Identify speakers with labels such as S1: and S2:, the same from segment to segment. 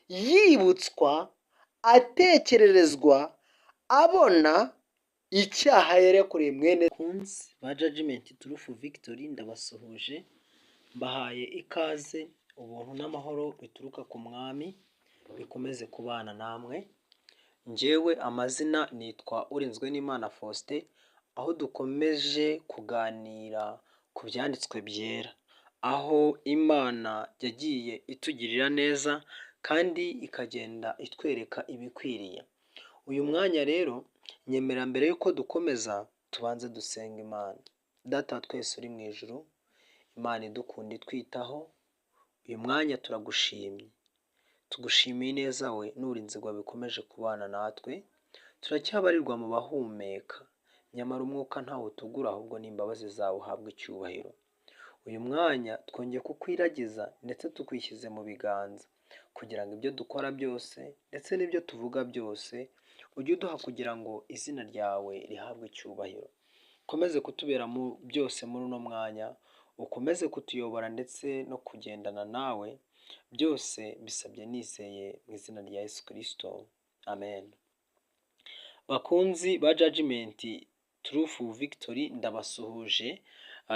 S1: yibutswa, atekererezwa, abona icyaha yarekureye mwene kunzi ba Judgment Truth Victory. Ndabasuhuje, mbahaye ikaze. Ubuntu n'amahoro bituruka ku mwami bikomeze kubana namwe. Njyewe amazina nitwa Urinzwenimana Faustin, aho dukomeje kuganira ku byanditswe byera, aho Imana yagiye itugirira neza kandi ikagenda itwereka ibikwiriye. Uyu mwanya rero nyemera mbere yuko dukomeza tubanze dusenga Imana. Data twese uri mu ijuru, Imana idukunda itwitaho, uyu mwanya turagushimye, tugushimiye neza we n'uburinzi bwawe bikomeje kubana natwe. Turacyabarirwa mu bahumeka, nyamara umwuka ntawo utugura, ahubwo n'imbabazi zawe uhabwa icyubahiro. Uyu mwanya twongeye kukwiragiza ndetse tukwishyize mu biganza, kugira ngo ibyo dukora byose ndetse n'ibyo tuvuga byose ujye uduha, kugira ngo izina ryawe rihabwe icyubahiro. Ukomeze kutubera mu byose muri uno mwanya, ukomeze kutuyobora ndetse no kugendana nawe. Byose bisabye nizeye mu izina rya Yesu Kristo, amen. Bakunzi ba Judgment Truth Victory, ndabasuhuje.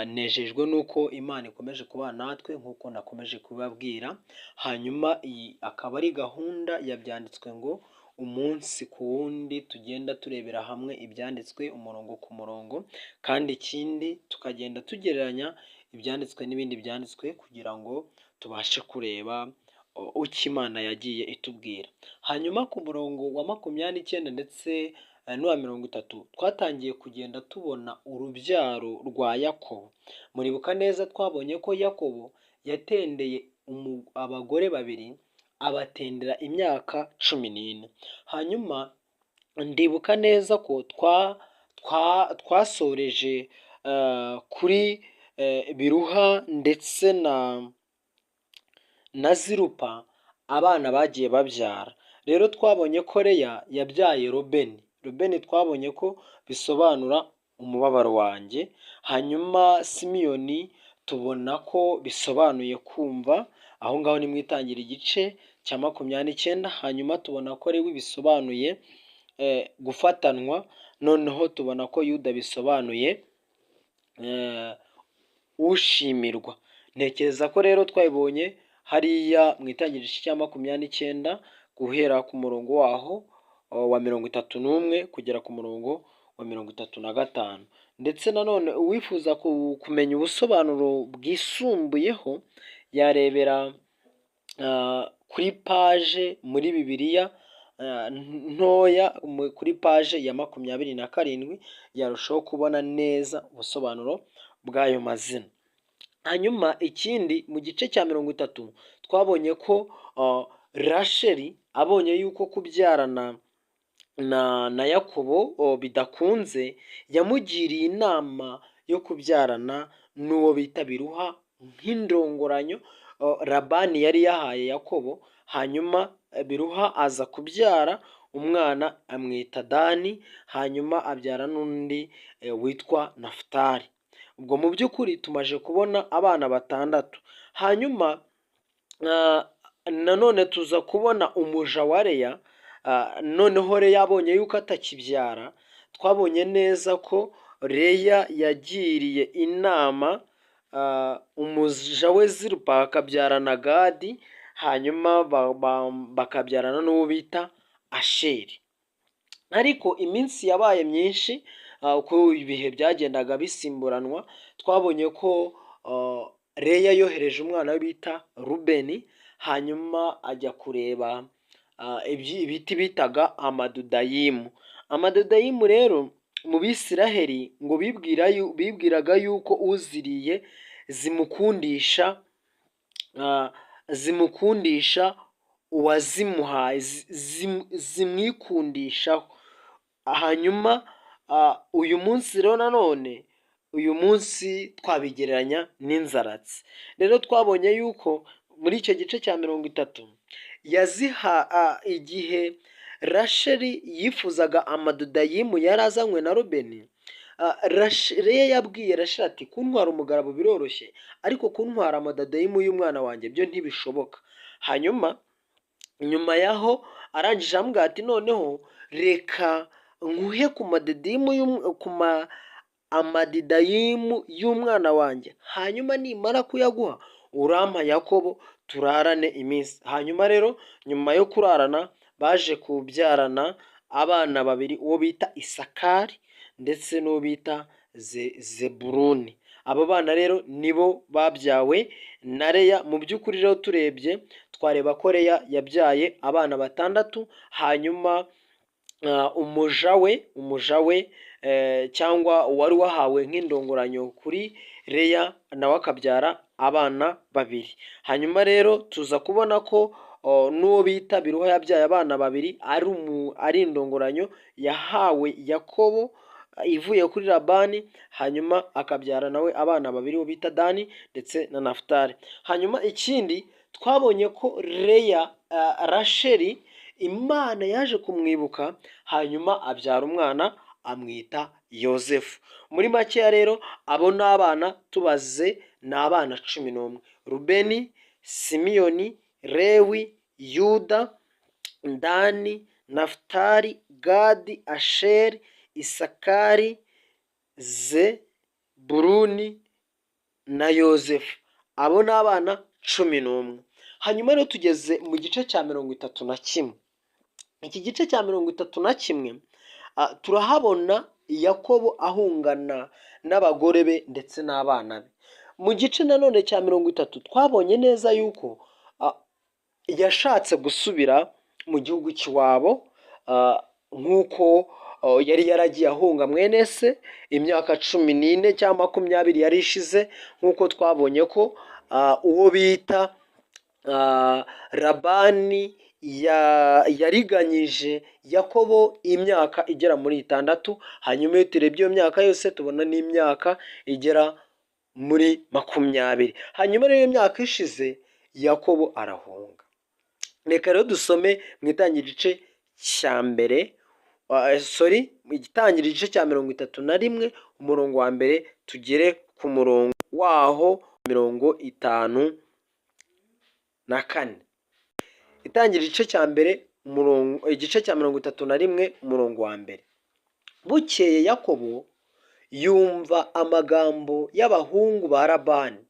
S1: Nejejwe nuko Imana ikomeje kubana natwe nk'uko nakomeje kubabwira. Hanyuma iyi akaba ari gahunda yabyanditswe ngo umunsi ku wundi tugenda turebera hamwe ibyanditswe umurongo ku murongo, kandi ikindi tukagenda tugereranya ibyanditswe n'ibindi byanditswe, kugira ngo tubashe kureba uko Imana yagiye itubwira. Hanyuma ku murongo wa 29 ndetse n'uwa 30 twatangiye kugenda tubona urubyaro rwa Yakobo. Muribuka neza twabonye ko Yakobo yatendeye abagore babiri, abatendera imyaka 14. Hanyuma ndibuka neza ko twasoreje kuri Biruha ndetse na Zirupa, abana bagiye babyara. Rero twabonye ko Leya yabyaye Rubeni twabonye ko bisobanura umubabaro wanjye. Hanyuma Simiyoni tubona ko bisobanuye kumva, aho ngaho ni mu itangira igice cya 29. Hanyuma tubona ko Lewi bisobanuye gufatanwa, noneho tubona ko Yuda bisobanuye ushimirwa. Ntekereza ko rero twabibonye hariya mu itangira igice cya 29 guhera ku murongo waho wa 31 kugera ku murongo wa 35. Ndetse nanone uwifuza kumenya ubusobanuro bwisumbuyeho yarebera kuri paje muri Bibiliya ntoya, kuri paje ya 27 yarushaho kubona neza ubusobanuro bw'ayo mazina. Hanyuma ikindi mu gice cya 30 twabonye ko Rasheli abonye yuko kubyarana na Yakobo bidakunze, yamugiriye inama yo kubyarana n'uwo bita Biruha nk'indongoranyo Labani yari yahaye Yakobo. Hanyuma Biruha aza kubyara umwana amwita Dani, hanyuma abyara n'undi witwa Nafutali. Ubwo mu by'ukuri tumaje kubona abana 6. Hanyuma nanone tuza kubona umuja wa Leya. Noneho Leya abonye yuko atakibyara, twabonye neza ko Leya yagiriye inama umuja we Zirupa akabyarana Gadi, hanyuma bakabyarana n'uwo bita Asheri. Ariko iminsi yabaye myinshi, uko ibihe byagendaga bisimburanwa, twabonye ko Leya yohereje umwana we bita Rubeni, hanyuma ajya kureba ibiti bitaga Amadudayimu. Amadudayimu rero mu Bisiraheli ngo bibwiraga yuko uziriye zimukundisha uwazimuhaye, zimwikundishaho. Hanyuma uyu munsi rero nanone, uyu munsi twabigereranya n'inzaratsi. Rero twabonye yuko muri icyo gice cya 30 igihe Rasheli yifuzaga Amadudayimu yari azanywe na Rubeni, Leya yabwiye Rasheli ati kuntwara umugaragu biroroshye, ariko kuntwara Amadudayimu y'umwana wanjye byo ntibishoboka. Hanyuma nyuma yaho arangije amubwira ati noneho reka nkuhe ku amadidayimu y'umwana wanjye, hanyuma nimara kuyaguha urampa Yakobo turarane iminsi. Hanyuma rero nyuma yo kurarana baje kubyarana abana babiri, uwo bita Isakari ndetse n'uwo bita Zeburuni. Abo bana rero nibo babyawe na Leya. Mu by'ukuri rero turebye twareba ko Leya yabyaye abana batandatu, hanyuma umuja we cyangwa wari wahawe nk'indongoranyo kuri Leya nawe akabyara abana babiri. Hanyuma rero tuza kubona ko n'uwo bita Biruha yabyaye abana babiri ari indongoranyo yahawe Yakobo ivuye kuri Labani, hanyuma akabyara nawe abana babiri bo bita Dani ndetse na Nafutali. Hanyuma ikindi twabonye ko Leya Rasheli Imana yaje kumwibuka, hanyuma abyara umwana amwita Yozefu. Muri makeya rero abo ni abana tubaze, ni abana 11: Rubeni, Simiyoni, Lewi, Yuda, Dani, Nafutali, Gadi, Asheri, Isakari, Zeburuni na Yozefu. Abo ni abana 11. Hanyuma rero tugeze mu gice cya 31. Iki gice cya 31 turahabona Yakobo ahungana n'abagore be ndetse n'abana be. Mu gice nanone cya 30 twabonye neza yuko yashatse gusubira mu gihugu cy'iwabo, nk'uko yari yaragiye ahunga mwene se imyaka 14 cyangwa 20 yari ishize, nk'uko twabonye ko uwo bita Labani yariganyije Yakobo imyaka igera muri 6. Hanyuma iyo turebye iyo myaka yose tubona n'imyaka igera muri 20. Hanyuma rero iyo myaka ishize Yakobo arahunga. Reka rero dusome mu itangira igice cya mbere, mu gitangira igice cya 31 umurongo wa mbere tugere ku murongo waho 54. Itangira igice cya mbere igice cya 31 umurongo wa mbere. Bukeye Yakobo yumva amagambo y'abahungu ba Labani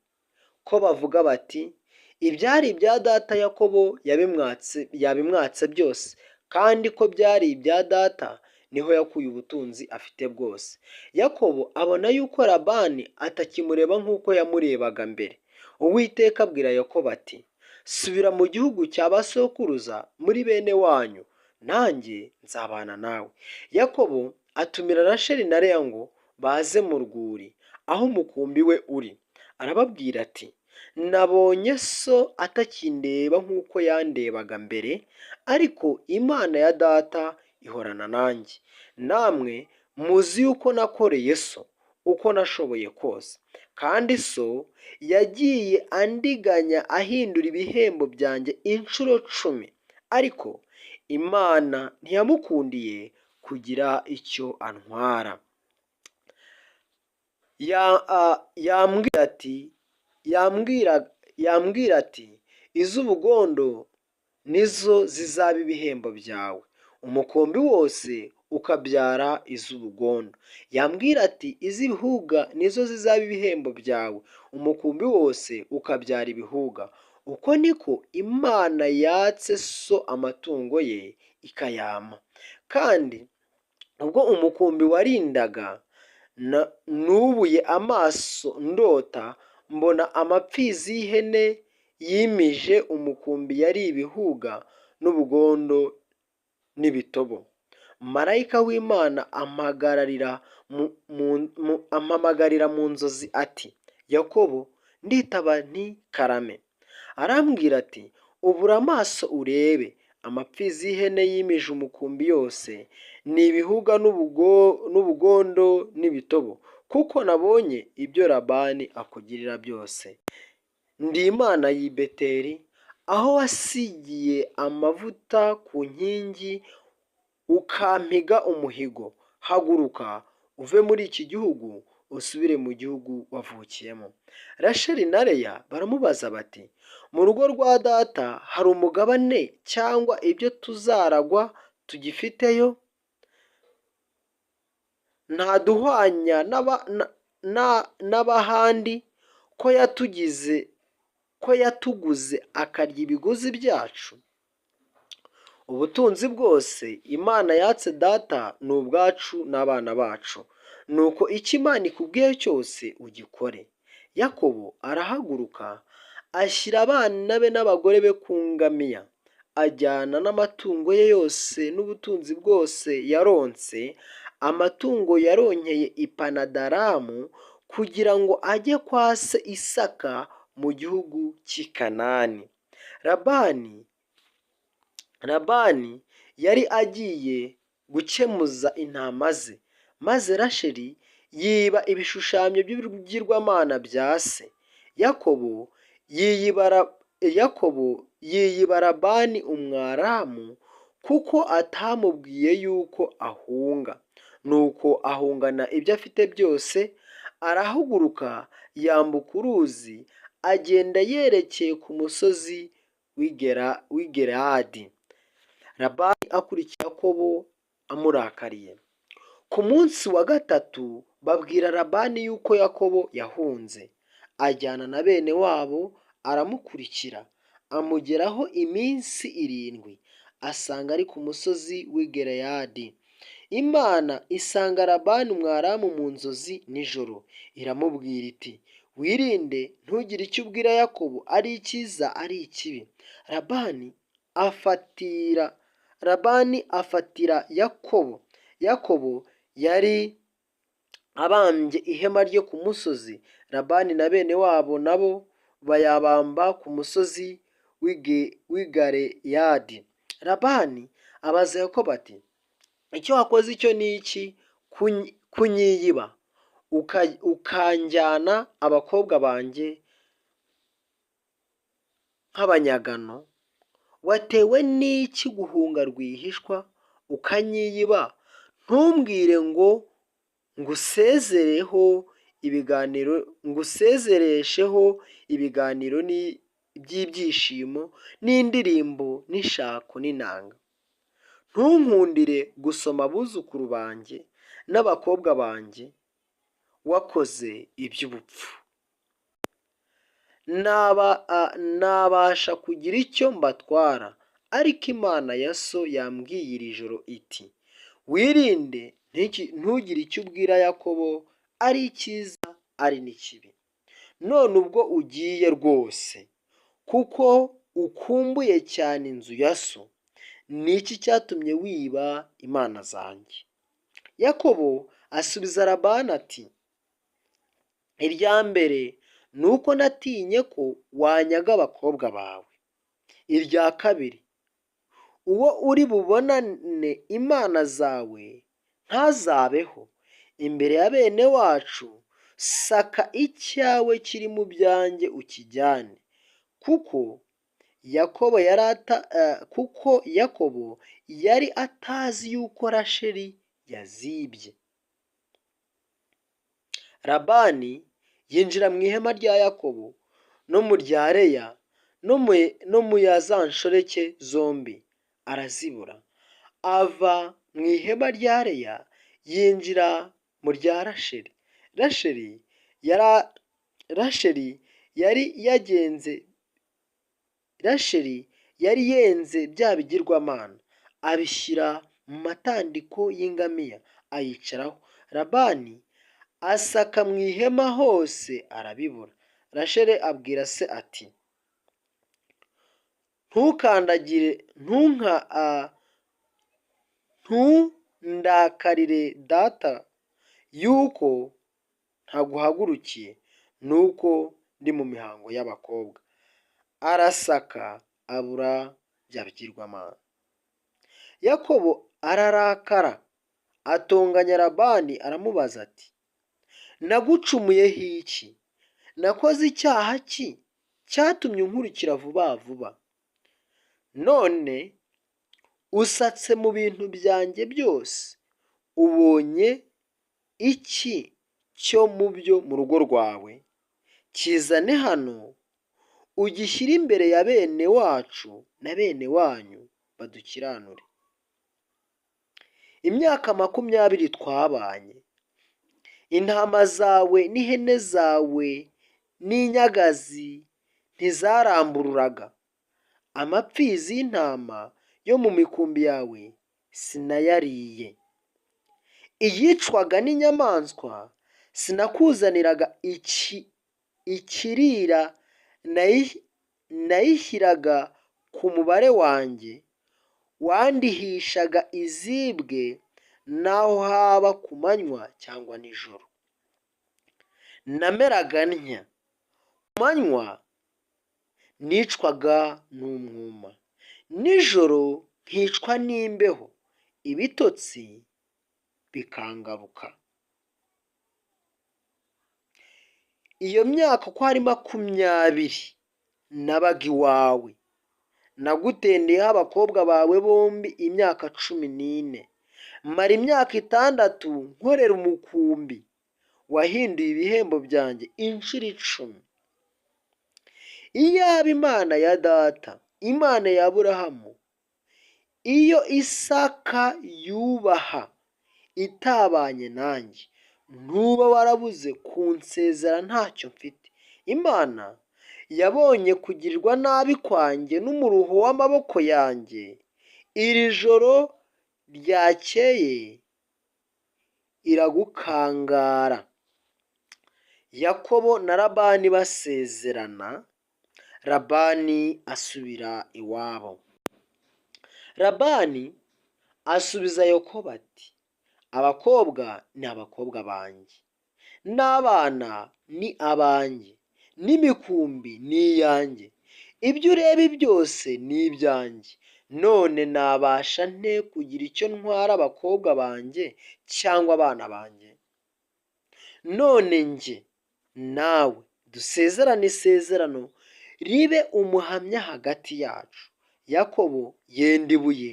S1: ko bavuga bati, ibyari ibya data Yakobo yabimwatse byose, kandi ko byari ibya data niho yakuye ubutunzi afite bwose. Yakobo abona yuko Labani atakimureba nk'uko yamurebaga mbere. Uwiteka abwira Yakobo ati, subira mu gihugu cya basokuruza muri bene wanyu, nanjye nzabana nawe. Yakobo atumira Rasheli na Leya ngo baze mu rwuri aho umukumbi we uri. Arababwira ati, nabonye so atakindeba nk'uko yandebaga mbere, ariko Imana ya data ihorana nanjye. Namwe muzi yuko nakoreye so uko nashoboye kose, kandi so yagiye andiganya ahindura ibihembo byanjye inshuro 10, ariko Imana ntiyamukundiye kugira icyo antwara. Yambwira ati, iz'ubugondo nizo zizaba ibihembo byawe, umukumbi wose ukabyara iz'ubugondo. Yambwira ati, iz'ibihuga nizo zizaba ibihembo byawe, umukumbi wose ukabyara ibihuga. Uko niko Imana yatse so amatungo ye ikayama. Kandi ubwo umukumbi warindaga, nubuye amaso ndota, mbona amapfizi y'ihene yimije umukumbi yari ibihuga n'ubugondo n'ibitobo. Marayika w'Imana ampamagarira mu nzozi ati, Yakobo. Nditaba nti, karame. Arambwira ati, ubura amaso urebe. Amapfizi y'ihene yimije umukumbi yose ni ibihuga n'ubugondo n'ibitobo, kuko nabonye ibyo Labani akugirira byose. Ndi Imana y'i Beteli, aho wasigiye amavuta ku nkingi ukampiga umuhigo. Haguruka uve muri iki gihugu usubire mu gihugu wavukiyemo. Rasheli na Leya baramubaza bati, mu rugo rwa data hari umugabane cyangwa ibyo tuzaragwa tugifiteyo? Ntaduhwanya n'ab'ahandi ko yatuguze akarya ibiguzi byacu? Ubutunzi bwose Imana yatse data ni ubwacu n'abana bacu, nuko icyo Imana ikubwiye cyose ugikore. Yakobo arahaguruka ashyira abana be n'abagore be ku ngamiya, ajyana n'amatungo ye yose n'ubutunzi bwose yaronse. Amatungo yaronkeye i Padanaramu kugira ngo ajye kwa se Isaka mu gihugu cy'i Kanani. Labani yari agiye gukemuza intama ze, maze Rasheli yiba ibishushanyo by'ibigirwamana bya se. Yakobo yiyiba Labani Umwaramu kuko atamubwiye yuko ahunga. Nuko ahungana ibyo afite byose, arahaguruka yambuka uruzi agenda yerekeye ku musozi w'i Gileyadi. Labani akurikiye Yakobo amurakariye. Ku munsi wa gatatu babwira Labani yuko Yakobo yahunze. Ajyana na bene wabo aramukurikira, amugeraho iminsi 7, asanga ari ku musozi w'i Gileyadi. Imana isanga Labani Umwaramu mu nzozi nijoro, iramubwira iti wirinde ntugire icyo ubwira Yakobo, ari icyiza ari ikibi. Labani afatira Yakobo yari abambye ihema rye ku musozi. Labani na bene wabo nabo bayabamba ku musozi w'i Galeyadi. Labani abaza Yakobo ati icyo wakoze icyo ni iki kunyiyiba ukanjyana abakobwa banjye nk'abanyagano? Watewe n'iki guhunga rwihishwa ukanyiyiba? Ntumbwire ngo ngusezeresheho ibiganiro by'ibyishimo n'indirimbo n'ishako n'inanga. Ntunkundire gusoma abuzukuru banjye n'abakobwa banjye. Wakoze iby'ubupfu. Nabasha kugira icyo mbatwara, ariko Imana ya so yambwiye iri joro iti wirinde ntugire icyo ubwira Yakobo, ari icyiza ari n'ikibi. None ubwo ugiye rwose kuko ukumbuye cyane inzu ya so, ni iki cyatumye wiba imana zanjye? Yakobo asubiza Labani ati irya mbere ni uko natinye ko wanyaga abakobwa bawe. Irya kabiri, uwo uri bubonane imana zawe ntazabeho imbere ya bene wacu. Saka icyawe kiri mu byanjye ukijyane, kuko Yakobo yari atazi yuko Rasheli yazibye. Labani yinjira mu ihema rya Yakobo no mu rya Leya no mu ya za nshoreke zombi, arazibura. Ava mu ihema rya Leya yinjira mu rya Rasheli. Rasheli yari yenze bya bigirwamana, abishyira mu matandiko y'ingamiya ayicaraho. Labani asaka mu ihema hose arabibura. Rasheli abwira se ati ntundakarire data yuko ntaguhagurukiye, nuko ndi mu mihango y'abakobwa. Arasaka abura bya bigirwamana. Yakobo ararakara atonganya Labani, aramubaza ati nagucumuyeho iki? Nakoze icyaha ki cyatumye unkurikira vuba vuba? None usatse mu bintu byanjye byose, ubonye iki cyo mu byo mu rugo rwawe? Kizane hano ugishyire imbere ya bene wacu na bene wanyu badukiranure. Imyaka 20 twabanye, intama zawe n'ihene zawe n'inyagazi ntizarambururaga, amapfizi y'intama yo mu mikumbi yawe sinayariye, iyicwaga n'inyamaswa sinakuzaniraga ikirira, nayishyiraga ku mubare wanjye, wandihishaga izibwe naho haba ku manywa cyangwa nijoro. Nameraga ntya, ku manywa nicwaga n'umwuma, nijoro nkicwa n'imbeho, ibitotsi bikangaruka. Iyo myaka uko ari 20 nabaga iwawe, nagutendeyeho abakobwa bawe bombi imyaka 14, mara imyaka 6 nkorera umukumbi, wahinduye ibihembo byanjye inshuro 10. Iyaba Imana ya data, Imana ya Aburahamu, iyo Isaka yubaha itabanye nanjye, ntuba warabuze kunsezera ntacyo mfite. Imana yabonye kugirirwa nabi kwanjye n'umuruho w'amaboko yanjye, iri joro ryakeye iragukangara. Yakobo na Labani basezerana, Labani asubira iwabo. Labani asubiza Yakobo ati, abakobwa ni abakobwa banjye, n'abana ni abanjye, n'imikumbi ni iyanjye, ibyo ureba byose ni ibyanjye. None nabasha nte kugira icyo ntwara abakobwa banjye cyangwa abana banjye? None njye nawe dusezerane isezerano ribe umuhamya hagati yacu. Yakobo yenda ibuye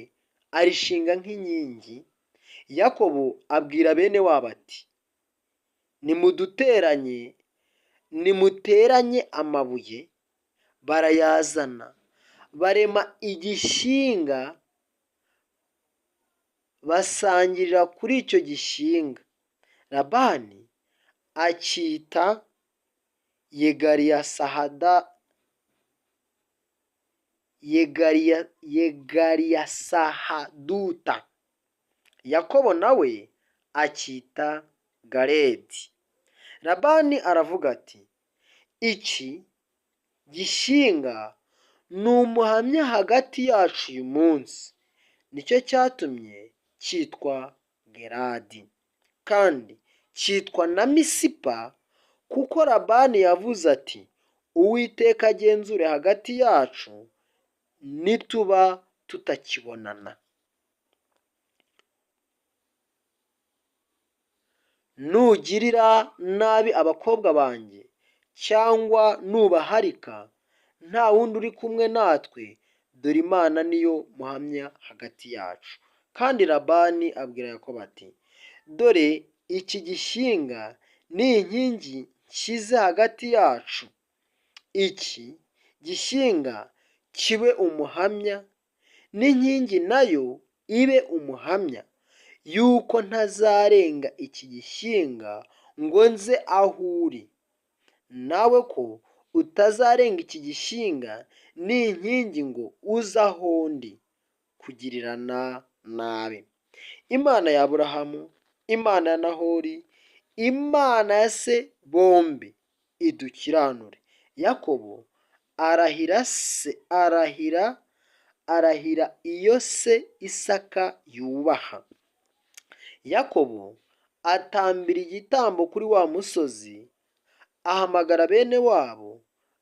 S1: arishinga nk'inkingi. Yakobo abwira bene wabo ati, nimuteranye amabuye. Barayazana, barema igishyinga, basangirira kuri icyo gishyinga. Labani acyita Yegariyasahaduta. Yakobo nawe acyita Galedi. Labani aravuga ati, iki gishyinga ni umuhamya hagati yacu uyu munsi, nicyo cyatumye cyitwa Geradi, kandi cyitwa na Misipa, kuko Labani yavuze ati, Uwiteka agenzure hagati yacu nituba tutakibonana. Nugirira nabi abakobwa banjye cyangwa nubaharika, nta wundi uri kumwe natwe, dore Imana niyo muhamya hagati yacu. Kandi Labani abwira Yakobo ati, dore iki gishyinga ni inkingi nshyize hagati yacu, iki gishyinga kibe umuhamya, n'inkingi nayo ibe umuhamya, yuko ntazarenga iki gishyinga ngo nze aho uri, nawe ko utazarenga iki gishyinga n'inkingi ngo uze aho ndi kugirirana nabi. Imana ya Aburahamu, Imana ya Nahori, Imana ya se bombi idukiranure. Yakobo arahira iyo se Isaka yubaha. Yakobo atambira igitambo kuri wa musozi, ahamagara bene wabo,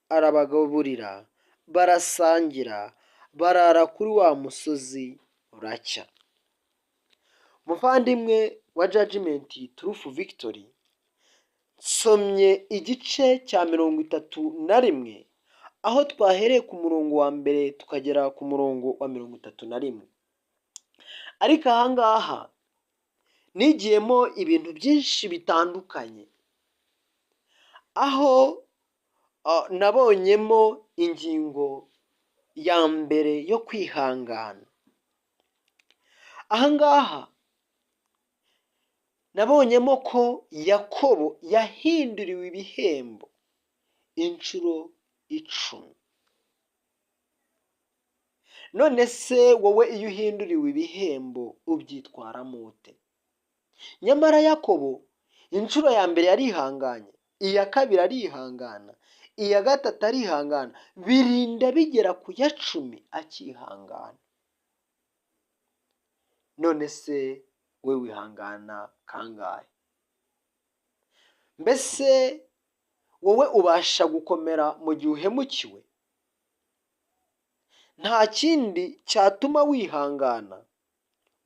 S1: arabagaburira, barasangira, barara kuri wa musozi buracya. Muvandimwe wa Judgment Truth Victory, nsomye igice cya 31, aho twahereye ku murongo wa mbere tukagera ku murongo wa 31. Ariko ahangaha nigiyemo ibintu byinshi bitandukanye, aho nabonyemo ingingo ya mbere yo kwihangana. Ahangaha nabonyemo ko Yakobo yahinduriwe ibihembo inshuro 10. None se wowe iyo uhinduriwe ibihembo ubyitwaramo ute? Nyamara Yakobo inshuro ya mbere yarihanganye, iya kabiri arihangana, iya gatatu arihangana, birinda bigera ku ya 10 akihangana. None se we wihangana kangahe? Mbese wowe ubasha gukomera mu gihe uhemukiwe? Nta kindi cyatuma wihangana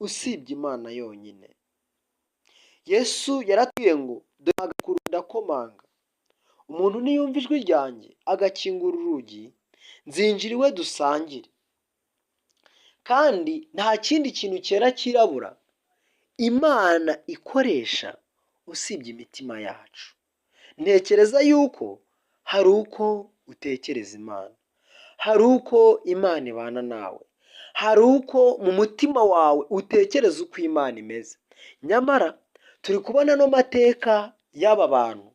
S1: usibye Imana yonyine. Yesu yaratubwiye ngo dore ndakomanga, umuntu niyumva ijwi ryanjye agakingura urugi, nzinjira iwe dusangire. Kandi nta kindi kintu cyera kirabura Imana ikoresha usibye imitima yacu. Ntekereza yuko hari uko utekereza Imana, hari uko Imana ibana nawe, hari uko mu mutima wawe utekereza uko Imana imeze. Nyamara turi kubona no mateka y'aba bantu.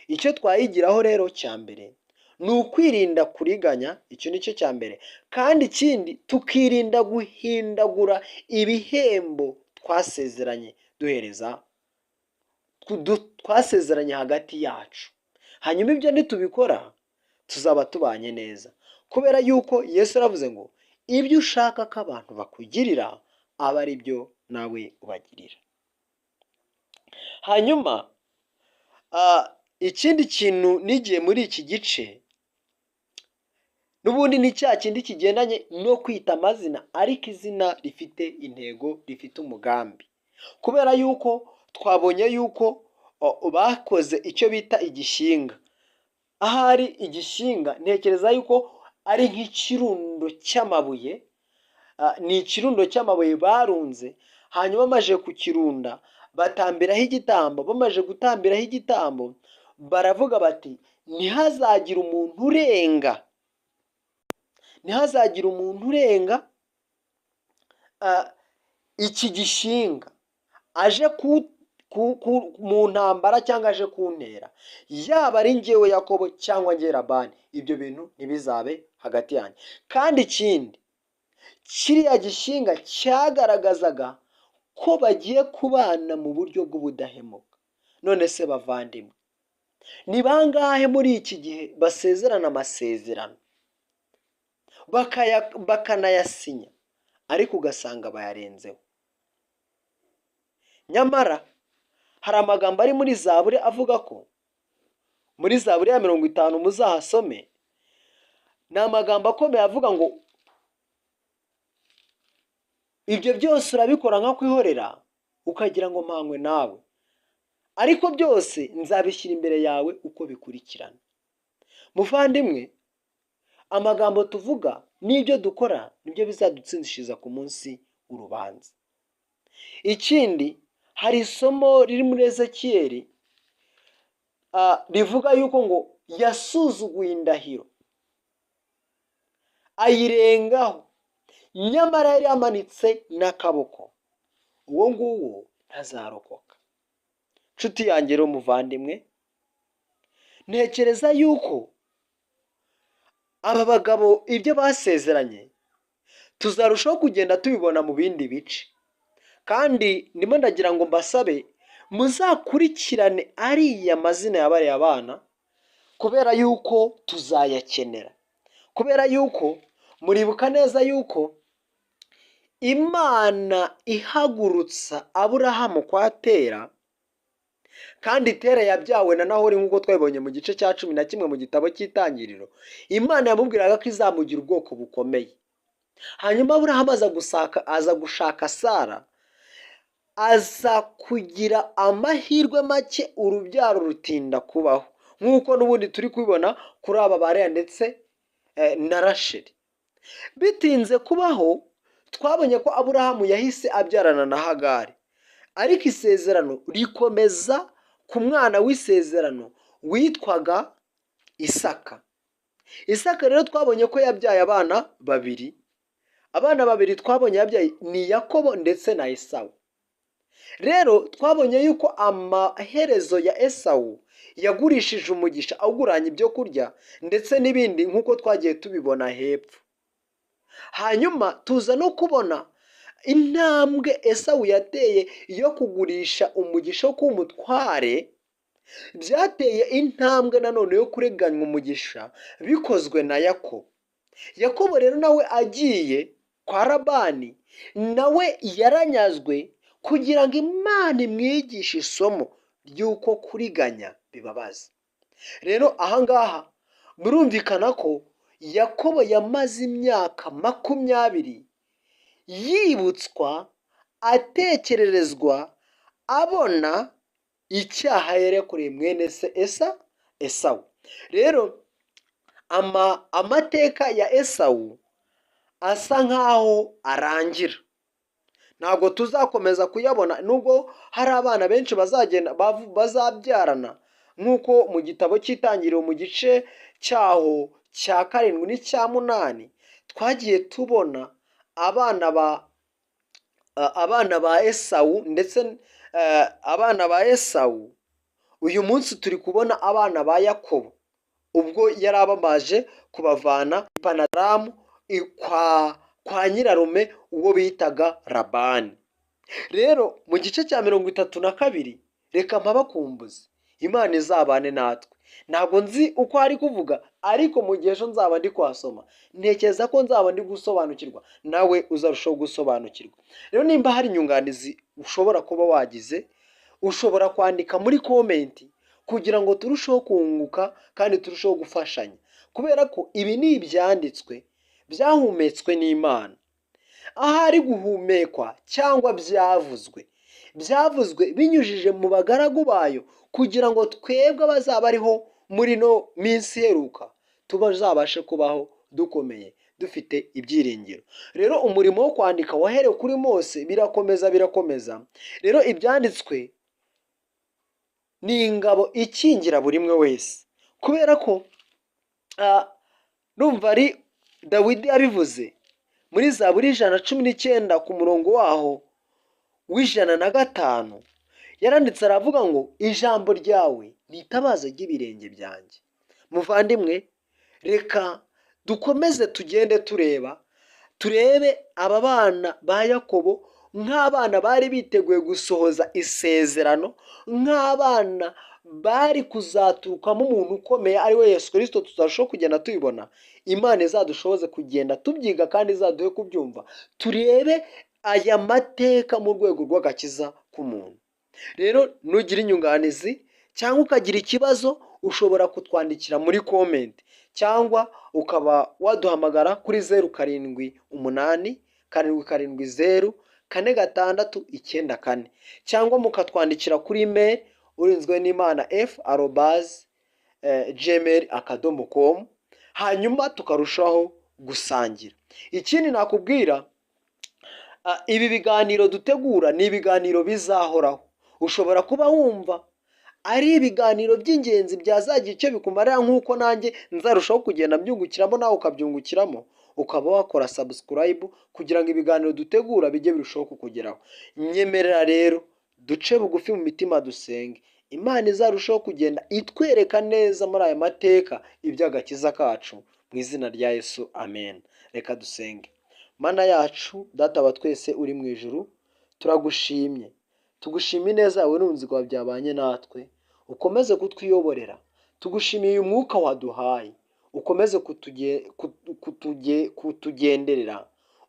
S1: Icyo twayigiraho rero cya mbere ni ukwirinda kuriganya, icyo nicyo cya mbere. Kandi ikindi tukirinda guhindagura ibihembo twasezeranye twasezeranye hagati yacu. Hanyuma ibyo nitubikora tuzaba tubanye neza, kubera yuko Yesu yaravuze ngo ibyo ushaka ko abantu bakugirira aba ari byo nawe ubagirira. Hanyuma ikindi kintu nigiye muri iki gice n'ubundi ni cya kindi kigendanye no kwita amazina, ariko izina rifite intego, rifite umugambi. Kubera yuko twabonye yuko bakoze icyo bita igishinga. Ahari igishinga ntekereza yuko ari nk'ikirundo cy'amabuye, ni ikirundo cy'amabuye barunze, hanyuma bamaze kukirunda batambiraho igitambo. Bamaze gutambiraho igitambo baravuga bati ntihazagire umuntu urenga iki gishinga aje mu ntambara cyangwa aje kuntera, yaba ari njyewe Yakobo cyangwa njye Labani, ibyo bintu ntibizabe hagati yanjye. Kandi ikindi, kiriya gishinga cyagaragazaga ko bagiye kubana mu buryo bw'ubudahemuka. None se bavandimwe, ni bangahe muri iki gihe basezerana amasezerano bakanayasinya ariko ugasanga bayarenzeho? Nyamara hari amagambo ari muri Zaburi avuga ko, muri Zaburi ya 50 muzahasome, ni amagambo akomeye avuga ngo ibyo byose urabikora nka kwihorera ukagira ngo mpanywe nawe, ariko byose nzabishyira imbere yawe uko bikurikirana. Muvandimwe, amagambo tuvuga n'ibyo dukora nibyo bizadutsindishiriza ku munsi w'urubanza. Ikindi, hari isomo riri muri Ezekiyeli rivuga yuko ngo yasuzuguye indahiro ayirengaho, nyamara yari yamanitse n'akaboko. Uwo nguwo ntazarokoka. Nshuti yanjye rero muvandimwe, ntekereza yuko aba bagabo ibyo basezeranye tuzarushaho kugenda tubibona mu bindi bice. Kandi ndimo ndagira ngo mbasabe muzakurikirane ariya mazina y'abariya abana, kubera yuko tuzayakenera. Kubera yuko muribuka neza yuko Imana ihagurutsa Aburahamu kwa Tera, kandi Tera yabyawe na Nahori nk'uko twabibonye mu gice cya 11 mu gitabo cy'Itangiriro. Imana yamubwiraga ko izamugira ubwoko bukomeye. Hanyuma Aburahamu aza gushaka Sara, aza kugira amahirwe make, urubyaro rutinda kubaho, nk'uko n'ubundi turi kubibona kuri aba Bareya ndetse na Rasheli. Bitinze kubaho, twabonye ko Aburahamu yahise abyarana na Hagari, ariko isezerano rikomeza ku mwana w'isezerano witwaga Isaka. Isaka rero twabonye ko yabyaye abana babiri. Abana babiri twabonye yabyaye ni Yakobo ndetse na Esawu. Rero twabonye yuko amaherezo ya Esawu yagurishije umugisha awuguranye ibyo kurya ndetse n'ibindi nk'uko twagiye tubibona hepfo. Hanyuma tuza no kubona intambwe Esawu yateye yo kugurisha umugisha wo kuba umutware, byateye intambwe nanone yo kureganywa umugisha bikozwe na Yakobo. Yakobo rero nawe agiye kwa Labani, nawe yaranyazwe kugira ngo Imana imwigishe isomo ry'uko kuriganya bibabaza. Rero ahangaha birumvikana ko Yakobo yamaze imyaka 20 yibutswa, atekererezwa, abona icyaha yarekoreye mwene se Esawu. Rero amateka ya Esawu asa nkaho arangira. Ntabwo tuzakomeza kuyabona nubwo hari abana benshi bazabyarana, nk'uko mu gitabo cy'Itangiriro mu gice cyaho cya 7 n'icya 8 twagiye tubona abana ba Esawu ndetse abana ba Esawu. Uyu munsi turi kubona abana ba Yakobo ubwo yari abamaje kubavana i Padanaramu kwa nyirarume uwo bitaga Labani. Rero mu gice cya 32 reka mpabakumbuze, Imana izabane natwe. Ntabwo nzi uko ari kuvuga, ariko mu gihe ejo nzaba ndi kuhasoma ntekereza ko nzaba ndi gusobanukirwa, nawe uzarushaho gusobanukirwa. Rero nimba hari inyunganizi ushobora kuba wagize, ushobora kwandika muri komenti kugira ngo turusheho kunguka kandi turusheho gufashanya, kubera ko ibi ni ibyanditswe byahumetswe n'Imana. Ahari guhumekwa cyangwa byavuzwe binyujije mu bagaragu bayo kugira ngo twebwe abazaba ariho muri no minsi iheruka tubazabashe kubaho dukomeye dufite ibyiringiro. Rero umurimo wo kwandika waherewe kuri Mose birakomeza. Rero ibyanditswe ni ingabo ikingira buri umwe wese, kubera ko numva ari Dawidi yabivuze muri Zaburi 119 ku murongo waho w'105, yaranditse aravuga ngo ijambo ryawe ni itabaza ry'ibirenge byanjye. Muvandimwe, reka dukomeze tugende turebe aba bana ba Yakobo nk'abana bari biteguye gusohoza isezerano, nk'abana bari kuzaturukamo umuntu ukomeye ari we Yesu Kristo. Tuzarushaho kugenda tubibona, Imana izadushoboze kugenda tubyiga kandi izaduhe kubyumva, turebe aya mateka mu rwego rw'agakiza k'umuntu. Rero nugira inyunganizi cyangwa ukagira ikibazo, ushobora kutwandikira muri komenti cyangwa ukaba waduhamagara kuri 0788 770 4694 cyangwa mukatwandikira kuri email urinzwenimana f@gmail.com, hanyuma tukarushaho gusangira. Ikindi nakubwira, ibi biganiro dutegura ni ibiganiro bizahoraho. Ushobora kuba wumva ari ibiganiro by'ingenzi byazagira icyo bikumarira, nk'uko nanjye nzarushaho kugenda mbyungukiramo nawe ukabyungukiramo, ukaba wakora subscribe kugira ngo ibiganiro dutegura bijye birushaho kukugeraho. Nyemerera rero duce bugufi mu mitima dusenge, Imana izarushaho kugenda itwereka neza muri aya mateka iby'agakiza kacu, mu izina rya Yesu, amen. Reka dusenge. Mana yacu, Data wa twese uri mu ijuru, turagushimye, tugushimiye neza yawe n'ubunzi bwawe byabanye natwe, ukomeze kutwiyoborera. Tugushimiye uyu mwuka waduhaye, ukomeze kutugenderera,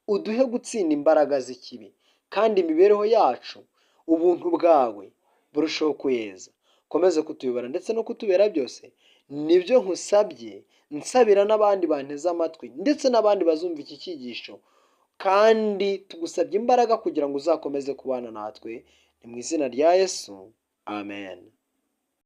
S1: uduhe gutsinda imbaraga z'ikibi, kandi imibereho yacu ubuntu bwawe burushaho kuyeza. Ukomeze kutuyobora ndetse no kutubera byose, nibyo nkusabye nsabira n'abandi banteze amatwi ndetse n'abandi bazumva iki cyigisho, kandi tugusabye imbaraga kugira ngo uzakomeze kubana natwe. Ni mu izina rya Yesu, amen.